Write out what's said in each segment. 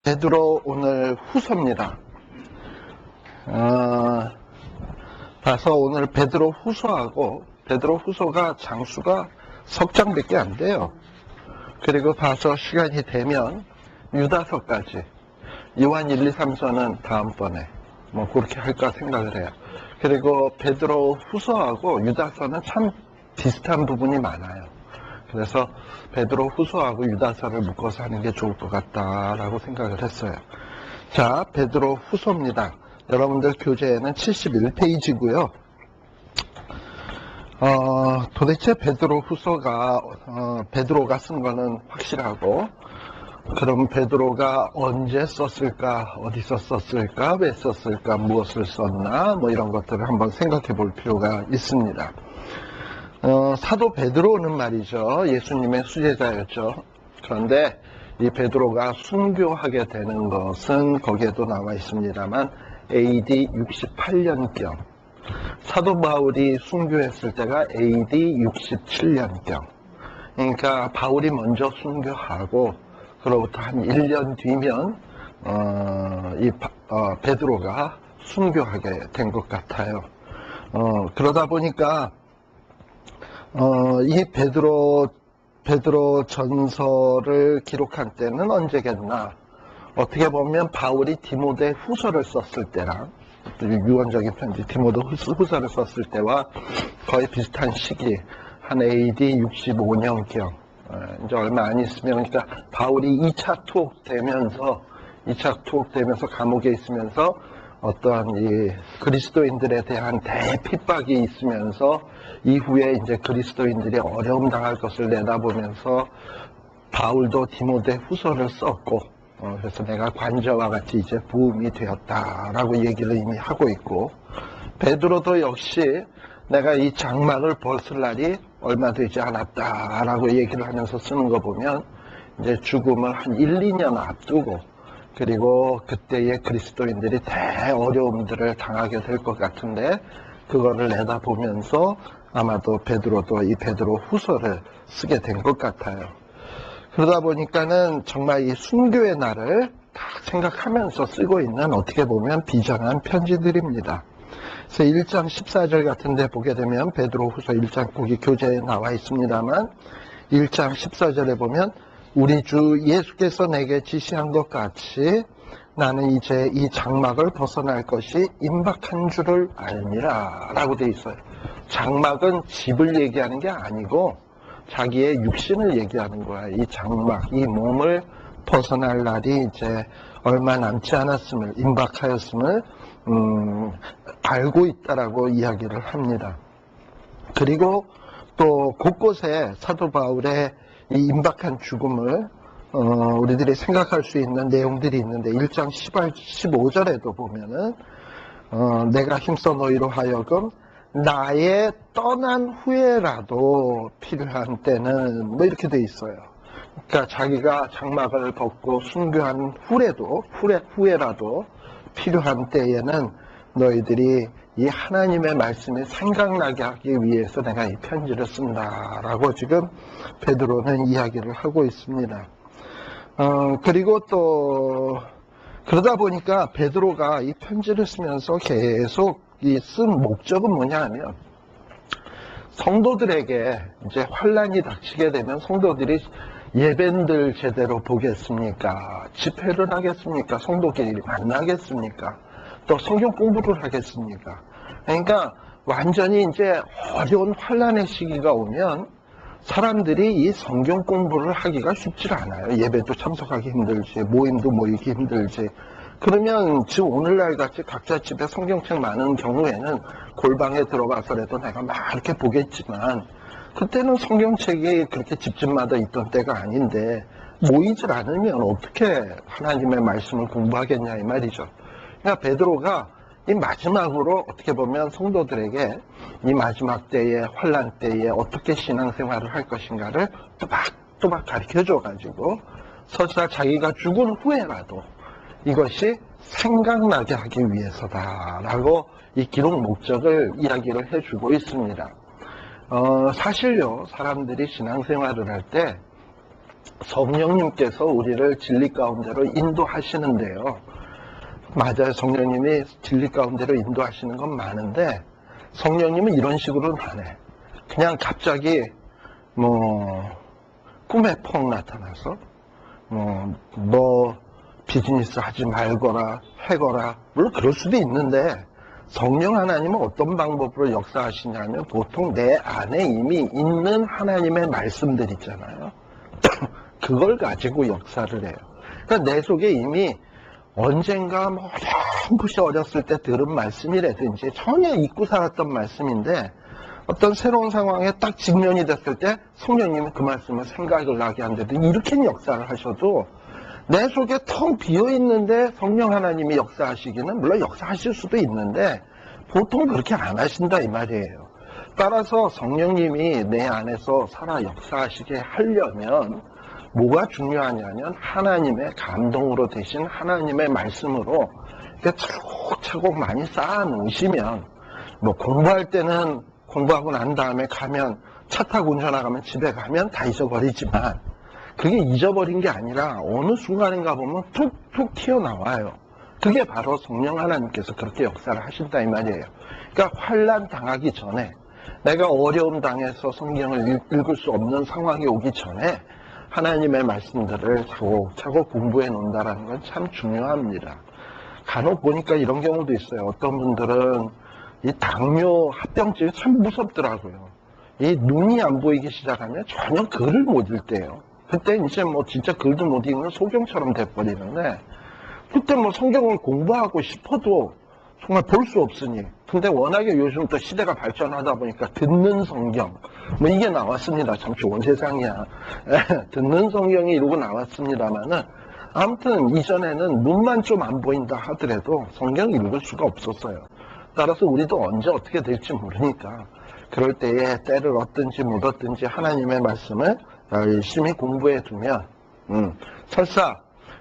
베드로 오늘 후서입니다. 봐서 오늘 베드로 후서하고 베드로 후서가 장수가 석 장밖에 안 돼요. 그리고 봐서 시간이 되면 유다서까지 요한 1, 2, 3서는 다음번에 그렇게 할까 생각을 해요. 그리고 베드로 후서하고 유다서는 참 비슷한 부분이 많아요. 그래서 베드로 후서하고 유다서를 묶어서 하는 게 좋을 것 같다라고 생각을 했어요. 자, 베드로 후서입니다. 여러분들 교재에는 71페이지고요. 도대체 베드로 후서가 베드로가 쓴 거는 확실하고, 그럼 베드로가 언제 썼을까, 어디서 썼을까, 왜 썼을까, 무엇을 썼나, 이런 것들을 한번 생각해 볼 필요가 있습니다. 사도 베드로는 말이죠, 예수님의 수제자였죠. 그런데 이 베드로가 순교하게 되는 것은 거기에도 나와 있습니다만 AD 68년경, 사도 바울이 순교했을 때가 AD 67년경. 그러니까 바울이 먼저 순교하고 그로부터 한 1년 뒤면 베드로가 순교하게 된 것 같아요. 그러다 보니까 이 베드로 전서를 기록한 때는 언제겠나? 어떻게 보면 바울이 디모데 후서를 썼을 때랑, 유언적인 편지 디모데 후서를 썼을 때와 거의 비슷한 시기, 한 AD 65년경, 이제 얼마 안 있으면, 그러니까 바울이 2차 투옥되면서 감옥에 있으면서 어떠한 이 그리스도인들에 대한 대핍박이 있으면서 이후에 이제 그리스도인들이 어려움 당할 것을 내다보면서 바울도 디모데 후서를 썼고, 그래서 내가 관저와 같이 이제 부음이 되었다라고 얘기를 이미 하고 있고, 베드로도 역시 내가 이 장막을 벗을 날이 얼마 되지 않았다라고 얘기를 하면서 쓰는 거 보면 이제 죽음을 한 1, 2년 앞두고, 그리고 그때의 그리스도인들이 대어려움들을 당하게 될 것 같은데, 그거를 내다보면서 아마도 베드로도 이 베드로 후서를 쓰게 된 것 같아요. 그러다 보니까는 정말 이 순교의 날을 다 생각하면서 쓰고 있는, 어떻게 보면 비장한 편지들입니다. 그래서 1장 14절 같은 데 보게 되면, 베드로 후서 1장 거기 교재에 나와 있습니다만 1장 14절에 보면 우리 주 예수께서 내게 지시한 것 같이 나는 이제 이 장막을 벗어날 것이 임박한 줄을 알미라 라고 되어 있어요. 장막은 집을 얘기하는 게 아니고 자기의 육신을 얘기하는 거야. 이 장막, 이 몸을 벗어날 날이 이제 얼마 남지 않았음을, 임박하였음을 알고 있다라고 이야기를 합니다. 그리고 또 곳곳에 사도 바울의 이 임박한 죽음을 우리들이 생각할 수 있는 내용들이 있는데, 1장 15절에도 보면은 내가 힘써 너희로 하여금 나의 떠난 후에라도 필요한 때는 이렇게 돼 있어요. 그러니까 자기가 장막을 벗고 순교한 후에라도 필요한 때에는 너희들이 이 하나님의 말씀이 생각나게 하기 위해서 내가 이 편지를 쓴다라고 지금 베드로는 이야기를 하고 있습니다. 그리고 또 그러다 보니까 베드로가 이 편지를 쓰면서 계속 이 쓴 목적은 뭐냐 하면, 성도들에게 이제 환란이 닥치게 되면 성도들이 예배를 제대로 보겠습니까? 집회를 하겠습니까? 성도끼리 만나겠습니까? 또 성경 공부를 하겠습니까? 그러니까 완전히 이제 어려운 환란의 시기가 오면 사람들이 이 성경 공부를 하기가 쉽지 않아요. 예배도 참석하기 힘들지, 모임도 모이기 힘들지. 그러면 지금 오늘날 같이 각자 집에 성경책 많은 경우에는 골방에 들어가서라도 내가 막 이렇게 보겠지만, 그때는 성경책이 그렇게 집집마다 있던 때가 아닌데 모이질 않으면 어떻게 하나님의 말씀을 공부하겠냐 이 말이죠. 그러니까 베드로가 이 마지막으로 어떻게 보면 성도들에게 이 마지막 때에, 환란 때에 어떻게 신앙생활을 할 것인가를 또박또박 가르쳐줘가지고 설사 자기가 죽은 후에라도 이것이 생각나게 하기 위해서다라고 이 기록 목적을 이야기를 해주고 있습니다. 사실요, 사람들이 신앙생활을 할 때 성령님께서 우리를 진리 가운데로 인도하시는데요. 맞아요. 성령님이 진리 가운데로 인도하시는 건 많은데 성령님은 이런 식으로는 안 해. 그냥 갑자기 꿈에 펑 나타나서 너 비즈니스 하지 말거라 해거라, 물론 그럴 수도 있는데 성령 하나님은 어떤 방법으로 역사하시냐면 보통 내 안에 이미 있는 하나님의 말씀들 있잖아요. 그걸 가지고 역사를 해요. 그러니까 내 속에 이미 언젠가 어렴풋이 어렸을 때 들은 말씀이라든지 전혀 잊고 살았던 말씀인데 어떤 새로운 상황에 딱 직면이 됐을 때 성령님이 그 말씀을 생각을 나게 한다든지 이렇게 역사를 하셔도 내 속에 텅 비어있는데 성령 하나님이 역사하시기는 물론 역사하실 수도 있는데 보통 그렇게 안 하신다 이 말이에요. 따라서 성령님이 내 안에서 살아 역사하시게 하려면 뭐가 중요하냐면 하나님의 감동으로 되신 하나님의 말씀으로 이렇게 차곡차곡 많이 쌓아 놓으시면 공부할 때는 공부하고 난 다음에 가면 차 타고 운전하가면 집에 가면 다 잊어버리지만 그게 잊어버린 게 아니라 어느 순간인가 보면 툭툭 튀어나와요. 그게 바로 성령 하나님께서 그렇게 역사를 하신다 이 말이에요. 그러니까 환난 당하기 전에 내가 어려움 당해서 성경을 읽을 수 없는 상황이 오기 전에 하나님의 말씀들을 차곡차곡 공부해 놓는다는 건 참 중요합니다. 간혹 보니까 이런 경우도 있어요. 어떤 분들은 이 당뇨 합병증이 참 무섭더라고요. 이 눈이 안 보이기 시작하면 전혀 글을 못 읽대요. 그때 이제 진짜 글도 못 읽는 소경처럼 돼버리는데 그때 성경을 공부하고 싶어도 정말 볼 수 없으니. 근데 워낙에 요즘 또 시대가 발전하다 보니까 듣는 성경 이게 나왔습니다. 참 좋은 세상이야. 듣는 성경이 이러고 나왔습니다만은 아무튼 이전에는 눈만 좀 안 보인다 하더라도 성경 읽을 수가 없었어요. 따라서 우리도 언제 어떻게 될지 모르니까 그럴 때에 때를 얻든지 못 얻든지 하나님의 말씀을 열심히 공부해 두면 설사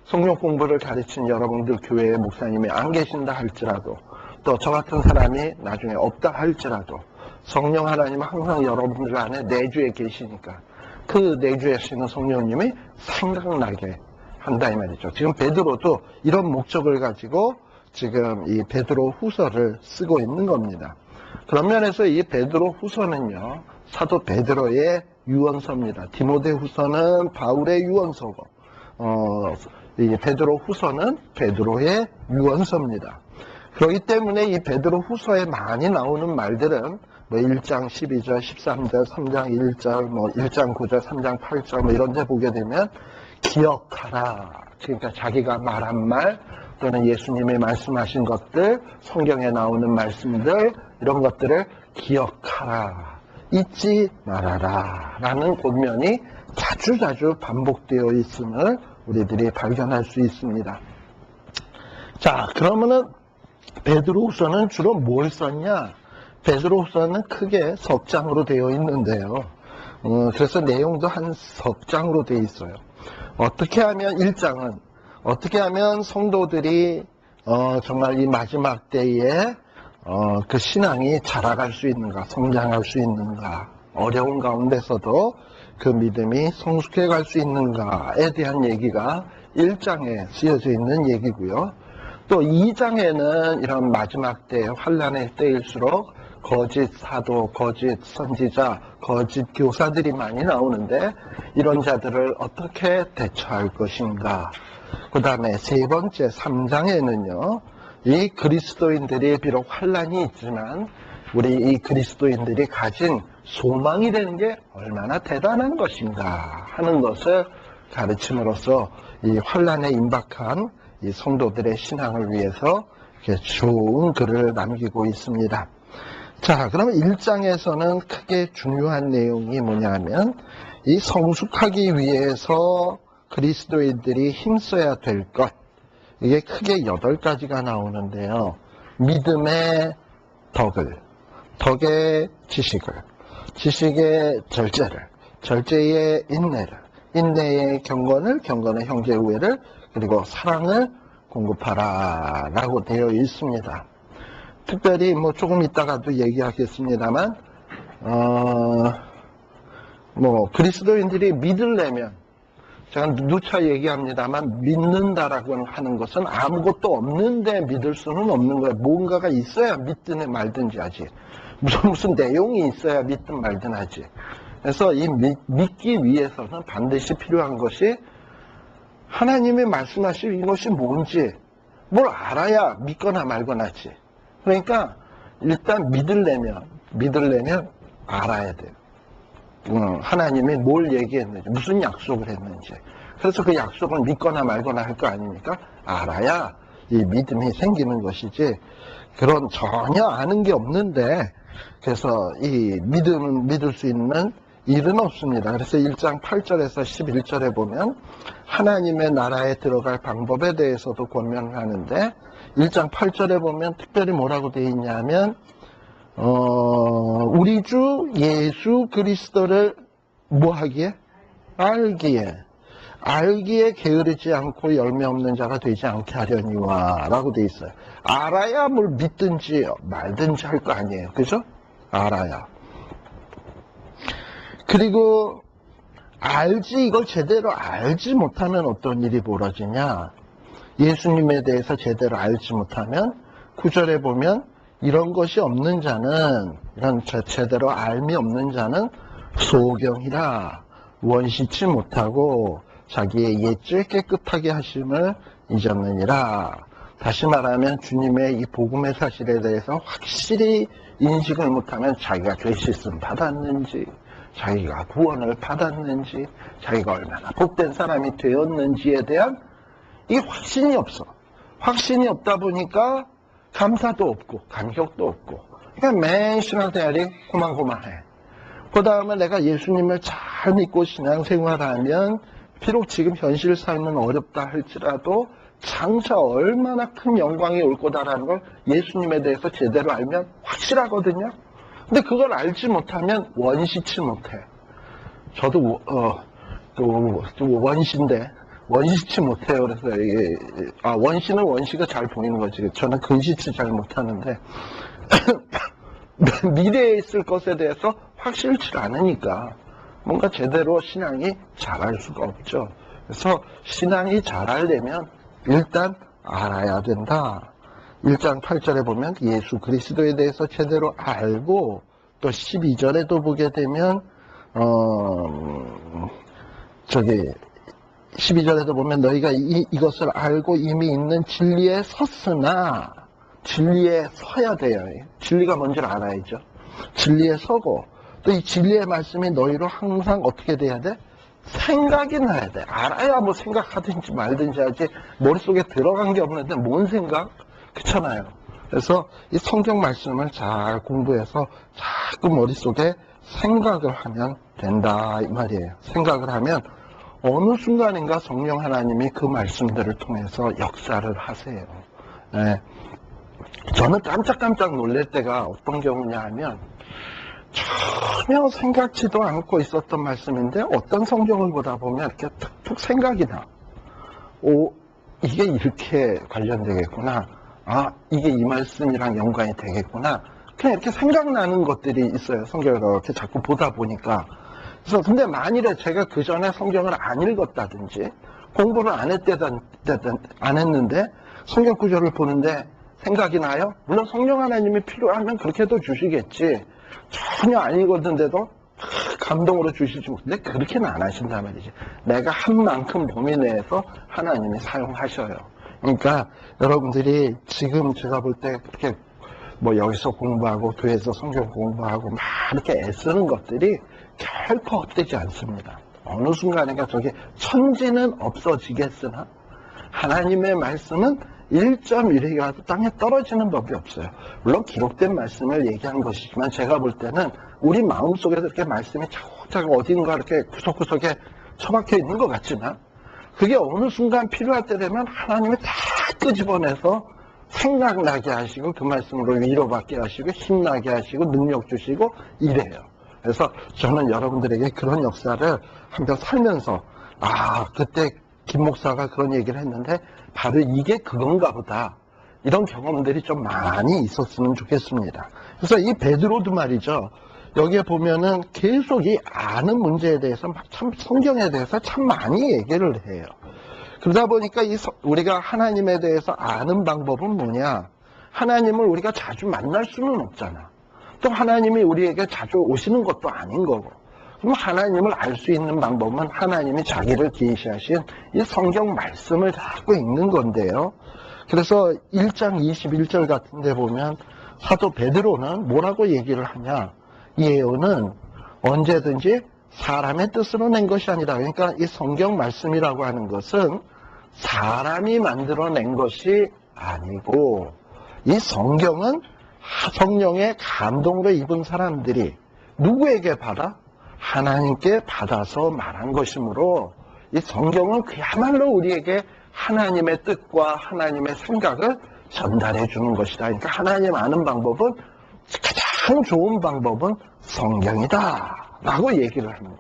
성경 공부를 가르친 여러분들 교회의 목사님이 안 계신다 할지라도 또 저 같은 사람이 나중에 없다 할지라도 성령 하나님은 항상 여러분들 안에 내주에 계시니까 그 내주에 계시는 성령님이 생각나게 한다 이 말이죠. 지금 베드로도 이런 목적을 가지고 지금 이 베드로 후서를 쓰고 있는 겁니다. 그런 면에서 이 베드로 후서는요, 사도 베드로의 유언서입니다. 디모데 후서는 바울의 유언서고, 이 베드로 후서는 베드로의 유언서입니다. 그렇기 때문에 이 베드로 후서에 많이 나오는 말들은 1장 12절, 13절, 3장 1절, 1장 9절, 3장 8절 이런 데 보게 되면 기억하라. 그러니까 자기가 말한 말 또는 예수님이 말씀하신 것들, 성경에 나오는 말씀들 이런 것들을 기억하라. 잊지 말아라. 라는 권면이 자주자주 반복되어 있음을 우리들이 발견할 수 있습니다. 자, 그러면은 베드로후서는 주로 뭘 썼냐? 베드로후서는 크게 석장으로 되어 있는데요. 그래서 내용도 한 석장으로 되어 있어요. 어떻게 하면 1장은 어떻게 하면 성도들이 정말 이 마지막 때에 그 신앙이 자라갈 수 있는가, 성장할 수 있는가, 어려운 가운데서도 그 믿음이 성숙해 갈 수 있는가에 대한 얘기가 1장에 쓰여져 있는 얘기고요. 또 2장에는 이런 마지막 때 환난의 때일수록 거짓 사도, 거짓 선지자, 거짓 교사들이 많이 나오는데 이런 자들을 어떻게 대처할 것인가. 그 다음에 세 번째 3장에는요. 이 그리스도인들이 비록 환난이 있지만 우리 이 그리스도인들이 가진 소망이 되는 게 얼마나 대단한 것인가 하는 것을 가르침으로써 이 환난에 임박한 이 성도들의 신앙을 위해서 좋은 글을 남기고 있습니다. 자, 그러면 1장에서는 크게 중요한 내용이 뭐냐면 이 성숙하기 위해서 그리스도인들이 힘써야 될 것, 이게 크게 8가지가 나오는데요. 믿음의 덕을, 덕의 지식을, 지식의 절제를, 절제의 인내를, 인내의 경건을, 경건의 형제 우애를, 그리고 사랑을 공급하라 라고 되어 있습니다. 특별히 조금 이따가도 얘기하겠습니다만 그리스도인들이 믿으려면 제가 누차 얘기합니다만 믿는다라고 하는 것은 아무것도 없는데 믿을 수는 없는 거예요. 뭔가가 있어야 믿든 말든지 하지. 무슨 내용이 있어야 믿든 말든 하지. 그래서 이 믿기 위해서는 반드시 필요한 것이 하나님이 말씀하신 이것이 뭔지 뭘 알아야 믿거나 말거나 하지. 그러니까 일단 믿으려면 알아야 돼요. 하나님이 뭘 얘기했는지, 무슨 약속을 했는지. 그래서 그 약속을 믿거나 말거나 할 거 아닙니까? 알아야 이 믿음이 생기는 것이지, 그런 전혀 아는 게 없는데, 그래서 이 믿음은 믿을 수 있는 일은 없습니다. 그래서 1장 8절에서 11절에 보면 하나님의 나라에 들어갈 방법에 대해서도 권면을 하는데, 1장 8절에 보면 특별히 뭐라고 되어 있냐면, 우리 주 예수 그리스도를 뭐하기에? 알기에 게으르지 않고 열매 없는 자가 되지 않게 하려니와 라고 되어 있어요. 알아야 뭘 믿든지 말든지 할 거 아니에요. 그죠? 알아야. 그리고 이걸 제대로 알지 못하면 어떤 일이 벌어지냐? 예수님에 대해서 제대로 알지 못하면 9절에 보면 이런 것이 없는 자는, 이런 제대로 알미 없는 자는 소경이라 원시치 못하고 자기의 옛죄 깨끗하게 하심을 잊었느니라. 다시 말하면 주님의 이 복음의 사실에 대해서 확실히 인식을 못하면 자기가 죄 씻음 받았는지, 자기가 구원을 받았는지, 자기가 얼마나 복된 사람이 되었는지에 대한 이 확신이 없어. 확신이 없다 보니까 감사도 없고 감격도 없고, 그러니까 매 신앙생활이 고만고만해. 그 다음에 내가 예수님을 잘 믿고 신앙생활하면 비록 지금 현실 삶은 어렵다 할지라도 장차 얼마나 큰 영광이 올 거다라는 걸 예수님에 대해서 제대로 알면 확실하거든요. 근데 그걸 알지 못하면 원시치 못해. 저도 원시인데 원시치 못해요. 그래서 원시는 원시가 잘 보이는 거지. 저는 근시치 잘 못하는데 미래에 있을 것에 대해서 확실치 않으니까 뭔가 제대로 신앙이 자랄 수가 없죠. 그래서 신앙이 자라려면 일단 알아야 된다. 1장 8절에 보면 예수 그리스도에 대해서 제대로 알고, 또 12절에도 보게 되면 12절에도 보면 너희가 이것을 알고 이미 있는 진리에 섰으나, 진리에 서야 돼요. 진리가 뭔지를 알아야죠. 진리에 서고, 또 이 진리의 말씀이 너희로 항상 어떻게 돼야 돼? 생각이 나야 돼. 알아야 뭐 생각하든지 말든지 하지, 머릿속에 들어간 게 없는데 뭔 생각? 그렇잖아요. 그래서 이 성경 말씀을 잘 공부해서 자꾸 머릿속에 생각을 하면 된다 이 말이에요. 생각을 하면 어느 순간인가 성령 하나님이 그 말씀들을 통해서 역사를 하세요. 네. 저는 깜짝깜짝 놀랄 때가 어떤 경우냐 하면, 전혀 생각지도 않고 있었던 말씀인데 어떤 성경을 보다 보면 이렇게 툭툭 생각이 나. 이게 이렇게 관련되겠구나. 이게 이 말씀이랑 연관이 되겠구나. 그냥 이렇게 생각나는 것들이 있어요. 성경을 이렇게 자꾸 보다 보니까. 그래서 근데 만일에 제가 그 전에 성경을 안 읽었다든지 공부를 안 했는데 성경 구절을 보는데 생각이 나요? 물론 성령 하나님이 필요하면 그렇게도 주시겠지. 전혀 안 읽었는데도 감동으로 주시지 못해. 그렇게는 안 하신단 말이지. 내가 한 만큼 범위 내에서 하나님이 사용하셔요. 그러니까 여러분들이 지금 제가 볼 때 그렇게 뭐 여기서 공부하고 교회에서 성경 공부하고 막 이렇게 애쓰는 것들이 결코 헛되지 않습니다. 어느 순간인가 저게 천지는 없어지겠으나 하나님의 말씀은 1.1이라도 땅에 떨어지는 법이 없어요. 물론 기록된 말씀을 얘기한 것이지만 제가 볼 때는 우리 마음속에서 이렇게 말씀이 차곡차곡 어딘가 이렇게 구석구석에 처박혀 있는 것 같지만 그게 어느 순간 필요할 때 되면 하나님이 다 끄집어내서 생각나게 하시고 그 말씀으로 위로받게 하시고 힘나게 하시고 능력 주시고 이래요. 그래서 저는 여러분들에게 그런 역사를 한번 살면서 그때 김 목사가 그런 얘기를 했는데 바로 이게 그건가 보다. 이런 경험들이 좀 많이 있었으면 좋겠습니다. 그래서 이 베드로도 말이죠. 여기에 보면은 계속 이 아는 문제에 대해서 참 성경에 대해서 참 많이 얘기를 해요. 그러다 보니까 우리가 하나님에 대해서 아는 방법은 뭐냐? 하나님을 우리가 자주 만날 수는 없잖아. 또 하나님이 우리에게 자주 오시는 것도 아닌 거고. 그럼 하나님을 알 수 있는 방법은 하나님이 자기를 계시하신 이 성경 말씀을 갖고 있는 건데요. 그래서 1장 21절 같은 데 보면 사도 베드로는 뭐라고 얘기를 하냐? 예언은 언제든지 사람의 뜻으로 낸 것이 아니라, 그러니까 이 성경 말씀이라고 하는 것은 사람이 만들어낸 것이 아니고, 이 성경은 성령의 감동으로 입은 사람들이 누구에게 받아? 하나님께 받아서 말한 것이므로 이 성경은 그야말로 우리에게 하나님의 뜻과 하나님의 생각을 전달해 주는 것이다. 그러니까 하나님 아는 방법은, 가장 좋은 방법은 성경이다 라고 얘기를 하는 거예요.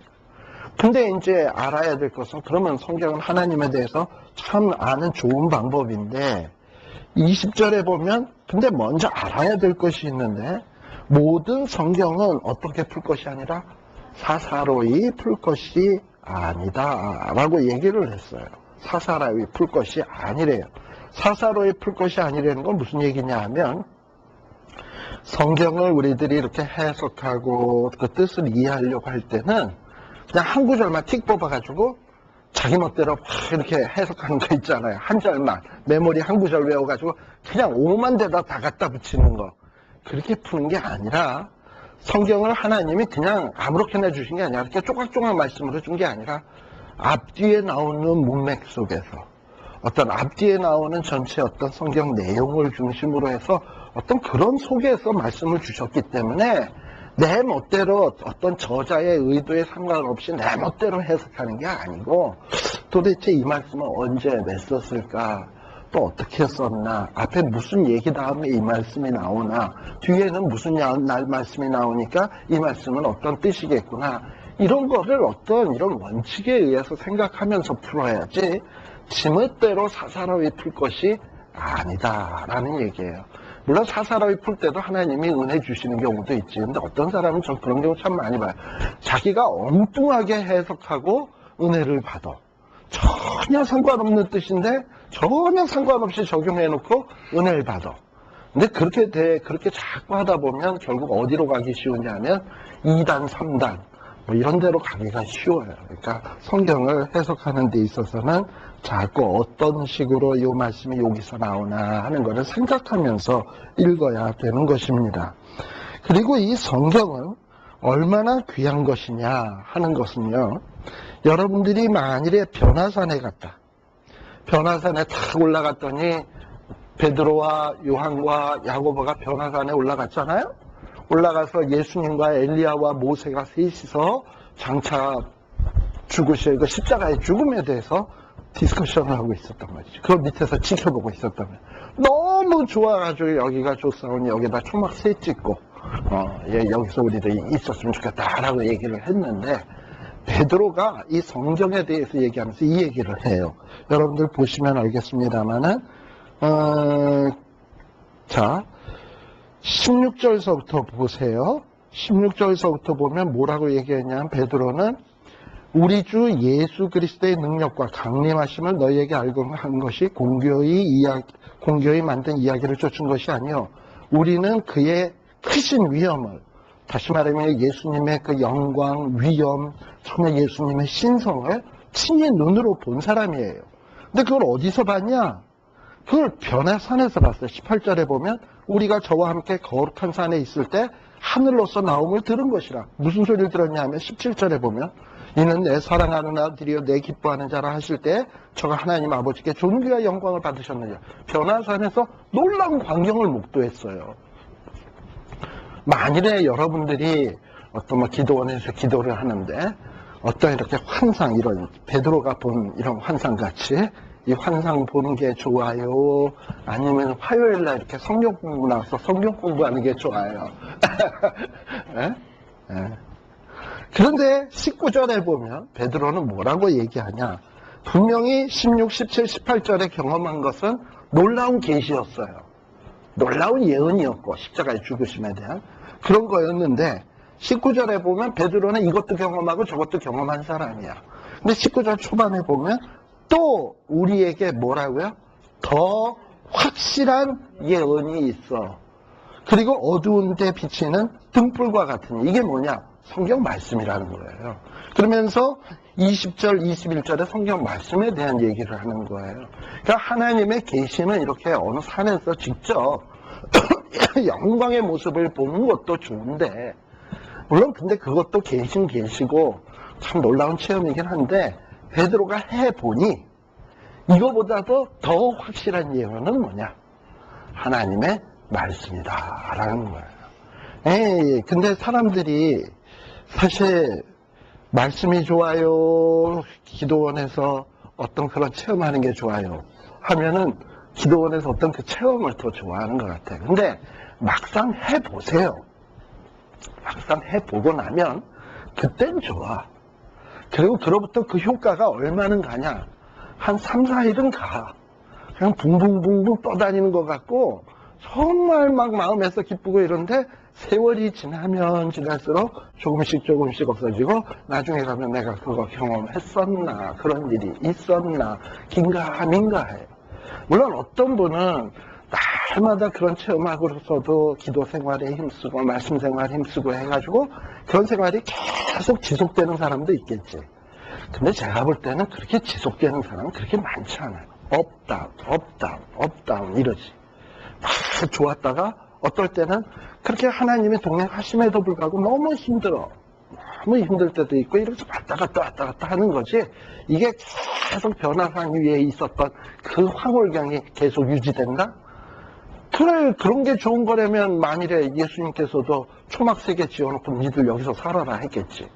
근데 이제 알아야 될 것은, 그러면 성경은 하나님에 대해서 참 아는 좋은 방법인데, 20절에 보면 근데 먼저 알아야 될 것이 있는데, 모든 성경은 어떻게 풀 것이 아니라 사사로이 풀 것이 아니다 라고 얘기를 했어요. 사사로이 풀 것이 아니래요. 사사로이 풀 것이 아니라는 건 무슨 얘기냐 하면, 성경을 우리들이 이렇게 해석하고 그 뜻을 이해하려고 할 때는 그냥 한 구절만 틱 뽑아가지고 자기 멋대로 이렇게 해석하는 거 있잖아요. 한 절만 메모리 한 구절 외워가지고 그냥 오만 데다 다 갖다 붙이는 거, 그렇게 푸는 게 아니라, 성경을 하나님이 그냥 아무렇게나 주신 게 아니라, 이렇게 조각조각 말씀으로 준 게 아니라 앞뒤에 나오는 문맥 속에서 어떤 앞뒤에 나오는 전체 어떤 성경 내용을 중심으로 해서 어떤 그런 속에서 말씀을 주셨기 때문에 내 멋대로 어떤 저자의 의도에 상관없이 내 멋대로 해석하는 게 아니고, 도대체 이 말씀은 언제 왜 썼을까, 또 어떻게 썼나, 앞에 무슨 얘기 다음에 이 말씀이 나오나, 뒤에는 무슨 말씀이 나오니까 이 말씀은 어떤 뜻이겠구나, 이런 거를 어떤 이런 원칙에 의해서 생각하면서 풀어야지 지멋대로 사사로이 풀 것이 아니다라는 얘기예요. 물론 사사로이 풀 때도 하나님이 은혜 주시는 경우도 있지. 근데 어떤 사람은 전 그런 경우 참 많이 봐요. 자기가 엉뚱하게 해석하고 은혜를 받아. 전혀 상관없는 뜻인데 전혀 상관없이 적용해놓고 은혜를 받아. 근데 그렇게 자꾸 하다 보면 결국 어디로 가기 쉬우냐면 2단, 3단 뭐 이런 데로 가기가 쉬워요. 그러니까 성경을 해석하는 데 있어서는 자꾸 어떤 식으로 이 말씀이 여기서 나오나 하는 것을 생각하면서 읽어야 되는 것입니다. 그리고 이 성경은 얼마나 귀한 것이냐 하는 것은요, 여러분들이 만일에 변화산에 갔다, 변화산에 탁 올라갔더니 베드로와 요한과 야고보가 변화산에 올라갔잖아요. 올라가서 예수님과 엘리야와 모세가 셋이서 장차 죽으실 그 십자가의 죽음에 대해서 디스커션을 하고 있었단 말이죠. 그걸 밑에서 지켜보고 있었단 말이에요. 너무 좋아가지고 여기가 좋사오니 여기다 초막 새 찍고 여기서 우리도 있었으면 좋겠다라고 얘기를 했는데, 베드로가 이 성경에 대해서 얘기하면서 이 얘기를 해요. 여러분들 보시면 알겠습니다만은 자 16절서부터 보세요. 16절서부터 보면 뭐라고 얘기했냐면, 베드로는 우리 주 예수 그리스도의 능력과 강림하심을 너희에게 알고 한 것이 공교히 만든 이야기를 쫓은 것이 아니요, 우리는 그의 크신 위엄을, 다시 말하면 예수님의 그 영광, 위엄, 정말 예수님의 신성을 친히 눈으로 본 사람이에요. 근데 그걸 어디서 봤냐? 그걸 변화산에서 봤어요. 18절에 보면 우리가 저와 함께 거룩한 산에 있을 때 하늘로서 나옴을 들은 것이라. 무슨 소리를 들었냐 하면 17절에 보면 이는 내 사랑하는 아들이요 내 기뻐하는 자라 하실 때 저가 하나님 아버지께 존귀와 영광을 받으셨느냐. 변화산에서 놀라운 광경을 목도했어요. 만일에 여러분들이 어떤 기도원에서 기도를 하는데 어떤 이렇게 환상, 이런 베드로가 본 이런 환상같이 이 환상 보는 게 좋아요? 아니면 화요일날 이렇게 성경 공부 나와서 성경 공부하는 게 좋아요? 에? 에. 그런데 19절에 보면 베드로는 뭐라고 얘기하냐? 분명히 16, 17, 18절에 경험한 것은 놀라운 계시였어요. 놀라운 예언이었고 십자가의 죽으심에 대한 그런 거였는데 19절에 보면 베드로는 이것도 경험하고 저것도 경험한 사람이야. 근데 19절 초반에 보면 또 우리에게 뭐라고요? 더 확실한 예언이 있어. 그리고 어두운 데 비치는 등불과 같으니. 이게 뭐냐? 성경 말씀이라는 거예요. 그러면서 20절, 21절에 성경 말씀에 대한 얘기를 하는 거예요. 그러니까 하나님의 계시는 이렇게 어느 산에서 직접 영광의 모습을 보는 것도 좋은데, 물론 근데 그것도 계시고 참 놀라운 체험이긴 한데, 베드로가 해보니 이거보다도 더 확실한 예언은 뭐냐? 하나님의 말씀이다 라는 거예요. 에이, 근데 사람들이 사실 말씀이 좋아요, 기도원에서 어떤 그런 체험하는 게 좋아요 하면은 기도원에서 어떤 그 체험을 더 좋아하는 것 같아요. 근데 막상 해보세요. 막상 해보고 나면 그땐 좋아. 그리고 그로부터 그 효과가 얼마는 가냐? 한 3, 4일은 가. 그냥 붕붕붕붕 떠다니는 것 같고 정말 막 마음에서 기쁘고 이런데 세월이 지나면 지날수록 조금씩 없어지고 나중에 가면 내가 그거 경험했었나, 그런 일이 있었나, 긴가민가해요. 물론 어떤 분은 날마다 그런 체험하고서도 기도 생활에 힘쓰고 말씀 생활에 힘쓰고 해가지고 그런 생활이 계속 지속되는 사람도 있겠지. 근데 제가 볼 때는 그렇게 지속되는 사람은 그렇게 많지 않아요. 업다운 이러지. 막 좋았다가 어떨 때는 그렇게 하나님의 동행하심에도 불구하고 너무 힘들어. 너무 힘들 때도 있고 이렇게 왔다 갔다 하는 거지. 이게 계속 변화상 위에 있었던 그 황홀경이 계속 유지된다? 그래, 그런 게 좋은 거라면 만일에 예수님께서도 초막 3개 지어놓고 니들 여기서 살아라 했겠지.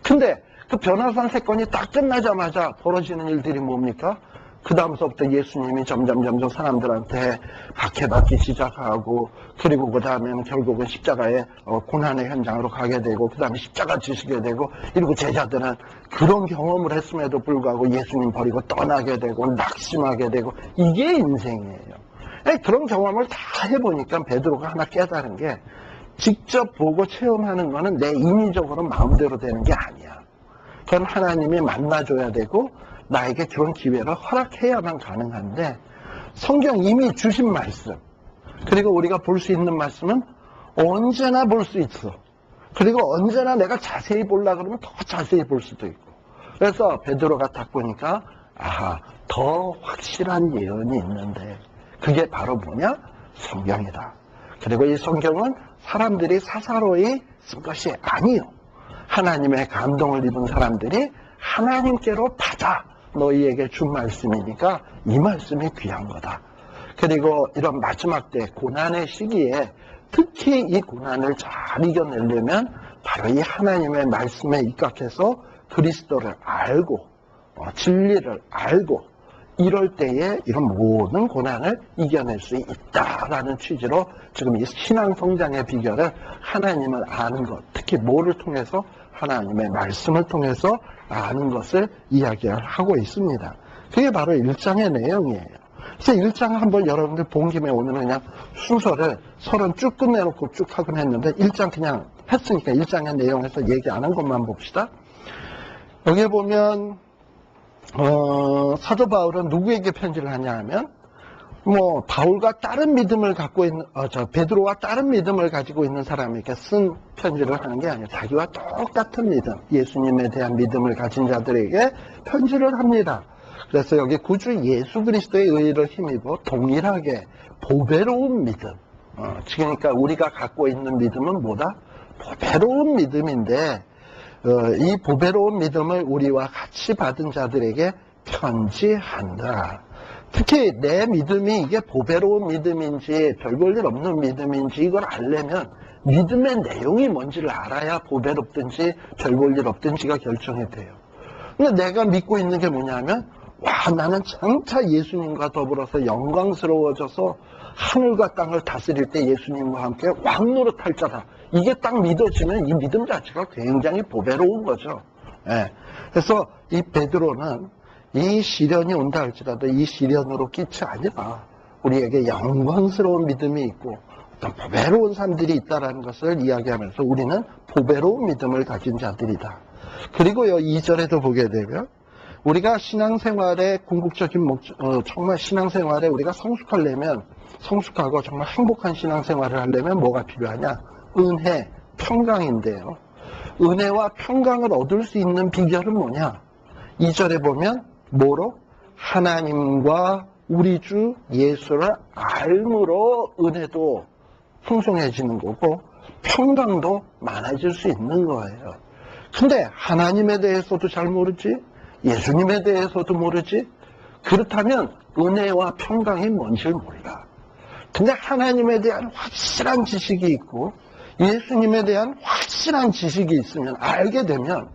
근데 그 변화산 사건이 딱 끝나자마자 벌어지는 일들이 뭡니까? 그 다음서부터 예수님이 점점 사람들한테 박해받기 시작하고, 그리고 그 다음에는 결국은 십자가의 고난의 현장으로 가게 되고, 그 다음에 십자가 지시게 되고, 그리고 제자들은 그런 경험을 했음에도 불구하고 예수님 버리고 떠나게 되고, 낙심하게 되고, 이게 인생이에요. 그런 경험을 다 해보니까 베드로가 하나 깨달은 게, 직접 보고 체험하는 거는 내 인위적으로 마음대로 되는 게 아니야. 그건 하나님이 만나줘야 되고 나에게 그런 기회를 허락해야만 가능한데, 성경 이미 주신 말씀, 그리고 우리가 볼 수 있는 말씀은 언제나 볼 수 있어. 그리고 언제나 내가 자세히 보려고 그러면 더 자세히 볼 수도 있고. 그래서 베드로가 딱 보니까 아하, 더 확실한 예언이 있는데 그게 바로 뭐냐? 성경이다. 그리고 이 성경은 사람들이 사사로이 쓴 것이 아니요, 하나님의 감동을 입은 사람들이 하나님께로 받아 너희에게 준 말씀이니까 이 말씀이 귀한 거다. 그리고 이런 마지막 때 고난의 시기에 특히 이 고난을 잘 이겨내려면 바로 이 하나님의 말씀에 입각해서 그리스도를 알고 진리를 알고 이럴 때에 이런 모든 고난을 이겨낼 수 있다라는 취지로 지금 이 신앙 성장의 비결은 하나님을 아는 것, 특히 뭐를 통해서? 하나님의 말씀을 통해서 아는 것을 이야기하고 있습니다. 그게 바로 1장의 내용이에요. 그래서 1장 한번 여러분들 본 김에 오늘은 그냥 순서를 서론 쭉 끝내놓고 쭉 하곤 했는데 1장 그냥 했으니까 1장의 내용에서 얘기 안 한 것만 봅시다. 여기 보면 사도 바울은 누구에게 편지를 하냐 하면 바울과 다른 믿음을 갖고 있는 베드로와 다른 믿음을 가지고 있는 사람에게 쓴 편지를 하는 게 아니에요. 자기와 똑같은 믿음, 예수님에 대한 믿음을 가진 자들에게 편지를 합니다. 그래서 여기 구주 예수 그리스도의 의를 힘입어 동일하게 보배로운 믿음, 그러니까 우리가 갖고 있는 믿음은 뭐다? 보배로운 믿음인데 이 보배로운 믿음을 우리와 같이 받은 자들에게 편지한다. 특히 내 믿음이 이게 보배로운 믿음인지 별볼일 없는 믿음인지 이걸 알려면 믿음의 내용이 뭔지를 알아야 보배롭든지 별볼일 없든지가 결정이 돼요. 근데 내가 믿고 있는 게 뭐냐면 나는 장차 예수님과 더불어서 영광스러워져서 하늘과 땅을 다스릴 때 예수님과 함께 왕노릇할 자다. 이게 딱 믿어지면 이 믿음 자체가 굉장히 보배로운 거죠. 그래서 이 베드로는 이 시련이 온다 할지라도 이 시련으로 끝이 아니라 우리에게 영광스러운 믿음이 있고 어떤 보배로운 삶들이 있다는 것을 이야기하면서 우리는 보배로운 믿음을 가진 자들이다. 그리고요, 2절에도 보게 되면 우리가 신앙생활의 궁극적인 목적, 정말 신앙생활에 우리가 성숙하고 정말 행복한 신앙생활을 하려면 뭐가 필요하냐? 은혜, 평강인데요. 은혜와 평강을 얻을 수 있는 비결은 뭐냐? 2절에 보면 뭐로? 하나님과 우리 주 예수를 알므로 은혜도 풍성해지는 거고 평강도 많아질 수 있는 거예요. 근데 하나님에 대해서도 잘 모르지? 예수님에 대해서도 모르지? 그렇다면 은혜와 평강이 뭔지 몰라. 근데 하나님에 대한 확실한 지식이 있고 예수님에 대한 확실한 지식이 있으면, 알게 되면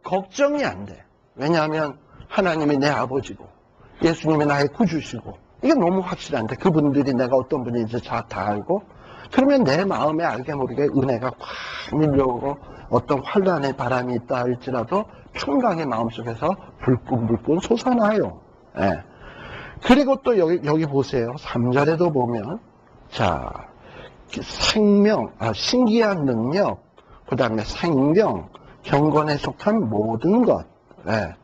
걱정이 안 돼. 왜냐하면 하나님이 내 아버지고 예수님이 나의 구주시고 이게 너무 확실한데, 그분들이 내가 어떤 분인지 다 알고, 그러면 내 마음에 알게 모르게 은혜가 확 밀려오고 어떤 환란의 바람이 있다 할지라도 평강의 마음속에서 불끈불끈 솟아나요. 예. 그리고 또 여기 보세요. 3절에도 보면, 자, 신기한 능력, 그 다음에 생명, 경건에 속한 모든 것. 예.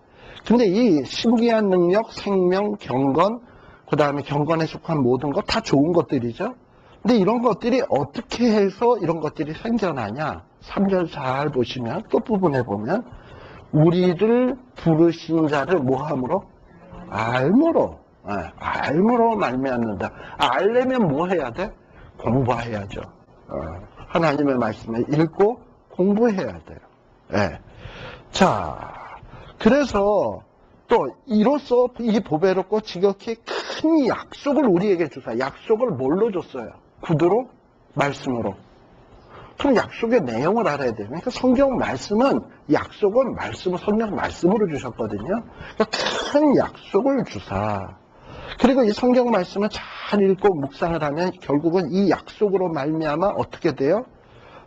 근데 이 신기한 능력, 생명, 경건, 그 다음에 경건에 속한 모든 것 다 좋은 것들이죠. 근데 이런 것들이 어떻게 해서 이런 것들이 생겨나냐? 3절 잘 보시면, 끝부분에 보면, 우리를 부르신 자를 뭐함으로? 알므로. 예, 알므로 말미암는다. 알려면 뭐 해야 돼? 공부해야죠. 하나님의 말씀을 읽고 공부해야 돼요. 예. 자, 그래서 또 이로써 이 보배롭고 지극히 큰 약속을 우리에게 주사. 약속을 뭘로 줬어요? 구두로? 말씀으로. 그럼 약속의 내용을 알아야 돼요. 그러니까 성경 말씀은, 약속은 말씀을, 성경 말씀으로 주셨거든요. 그러니까 큰 약속을 주사. 그리고 이 성경 말씀을 잘 읽고 묵상을 하면 결국은 이 약속으로 말미암아 어떻게 돼요?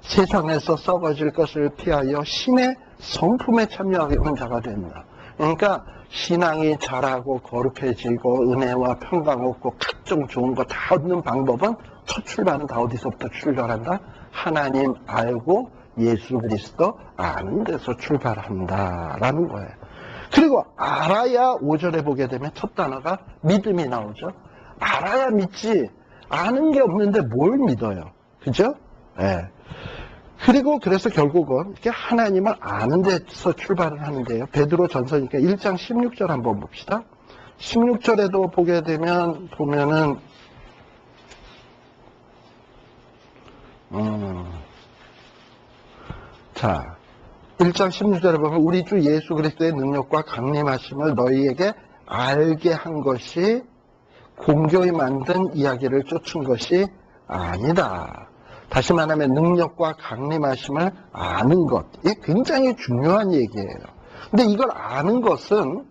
세상에서 썩어질 것을 피하여 신의 성품에 참여하는 자가 됩니다. 그러니까 신앙이 자라고 거룩해지고 은혜와 평강 얻고 각종 좋은 거 다 얻는 방법은, 첫 출발은 다 어디서부터 출발한다? 하나님 알고 예수 그리스도 아는 데서 출발한다라는 거예요. 그리고 알아야 5절에 보게 되면 첫 단어가 믿음이 나오죠. 알아야 믿지. 아는 게 없는데 뭘 믿어요. 그죠? 예. 그리고 그래서 결국은 이렇게 하나님을 아는 데서 출발을 하는데요. 베드로 전서니까 1장 16절 한번 봅시다. 16절에도 보게 되면, 보면은, 자, 1장 16절에 보면 우리 주 예수 그리스도의 능력과 강림하심을 너희에게 알게 한 것이 공교히 만든 이야기를 쫓은 것이 아니다. 다시 말하면 능력과 강림하심을 아는 것. 이게 굉장히 중요한 얘기예요. 근데 이걸 아는 것은